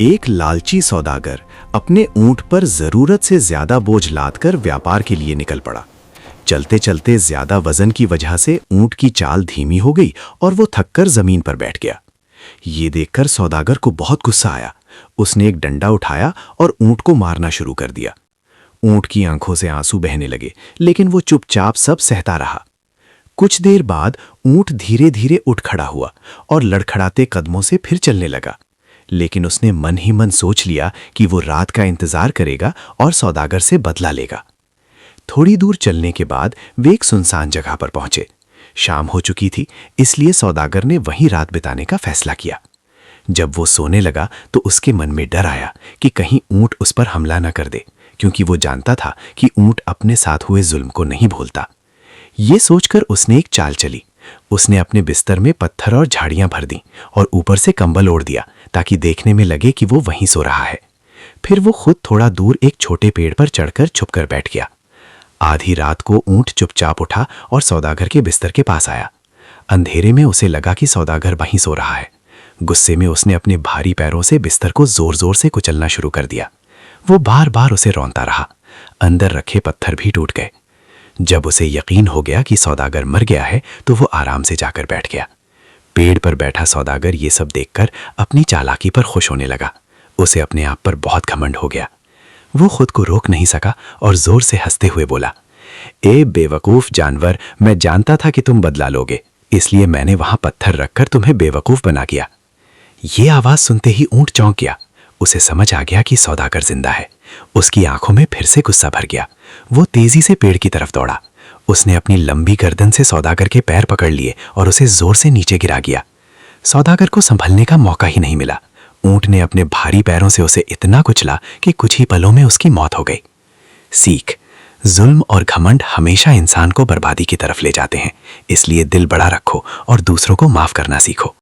एक लालची सौदागर अपने ऊंट पर जरूरत से ज्यादा बोझ लादकर व्यापार के लिए निकल पड़ा। चलते चलते ज्यादा वजन की वजह से ऊंट की चाल धीमी हो गई और वो थककर जमीन पर बैठ गया। ये देखकर सौदागर को बहुत गुस्सा आया। उसने एक डंडा उठाया और ऊंट को मारना शुरू कर दिया। ऊंट की आंखों से आंसू बहने लगे, लेकिन वो चुपचाप सब सहता रहा। कुछ देर बाद ऊंट धीरे धीरे उठ खड़ा हुआ और लड़खड़ाते कदमों से फिर चलने लगा। लेकिन उसने मन ही मन सोच लिया कि वो रात का इंतजार करेगा और सौदागर से बदला लेगा। थोड़ी दूर चलने के बाद वे एक सुनसान जगह पर पहुंचे। शाम हो चुकी थी, इसलिए सौदागर ने वहीं रात बिताने का फैसला किया। जब वो सोने लगा तो उसके मन में डर आया कि कहीं ऊंट उस पर हमला न कर दे, क्योंकि वो जानता था कि ऊंट अपने साथ हुए जुल्म को नहीं भूलता। ये सोचकर उसने एक चाल चली। उसने अपने बिस्तर में पत्थर और झाड़ियां भर दी और ऊपर से कंबल ओढ़ दिया ताकि देखने में लगे कि वो वहीं सो रहा है। फिर वो खुद थोड़ा दूर एक छोटे पेड़ पर चढ़कर छुपकर बैठ गया। आधी रात को ऊंट चुपचाप उठा और सौदागर के बिस्तर के पास आया। अंधेरे में उसे लगा कि सौदागर वहीं सो रहा है। गुस्से में उसने अपने भारी पैरों से बिस्तर को जोर जोर से कुचलना शुरू कर दिया। वो बार बार उसे रौंता रहा। अंदर रखे पत्थर भी टूट गए। जब उसे यकीन हो गया कि सौदागर मर गया है तो वो आराम से जाकर बैठ गया। पेड़ पर बैठा सौदागर ये सब देखकर अपनी चालाकी पर खुश होने लगा। उसे अपने आप पर बहुत घमंड हो गया। वो खुद को रोक नहीं सका और जोर से हंसते हुए बोला, ए बेवकूफ जानवर, मैं जानता था कि तुम बदला लोगे, इसलिए मैंने वहां पत्थर रखकर तुम्हें बेवकूफ बना दिया। ये आवाज सुनते ही ऊंट चौंक गया। उसे समझ आ गया कि सौदागर जिंदा है। उसकी आंखों में फिर से गुस्सा भर गया। वो तेजी से पेड़ की तरफ दौड़ा। उसने अपनी लंबी गर्दन से सौदागर के पैर पकड़ लिए और उसे जोर से नीचे गिरा दिया। सौदागर को संभलने का मौका ही नहीं मिला। ऊंट ने अपने भारी पैरों से उसे इतना कुचला कि कुछ ही पलों में उसकी मौत हो गई। सीख: जुल्म और घमंड हमेशा इंसान को बर्बादी की तरफ ले जाते हैं, इसलिए दिल बड़ा रखो और दूसरों को माफ करना सीखो।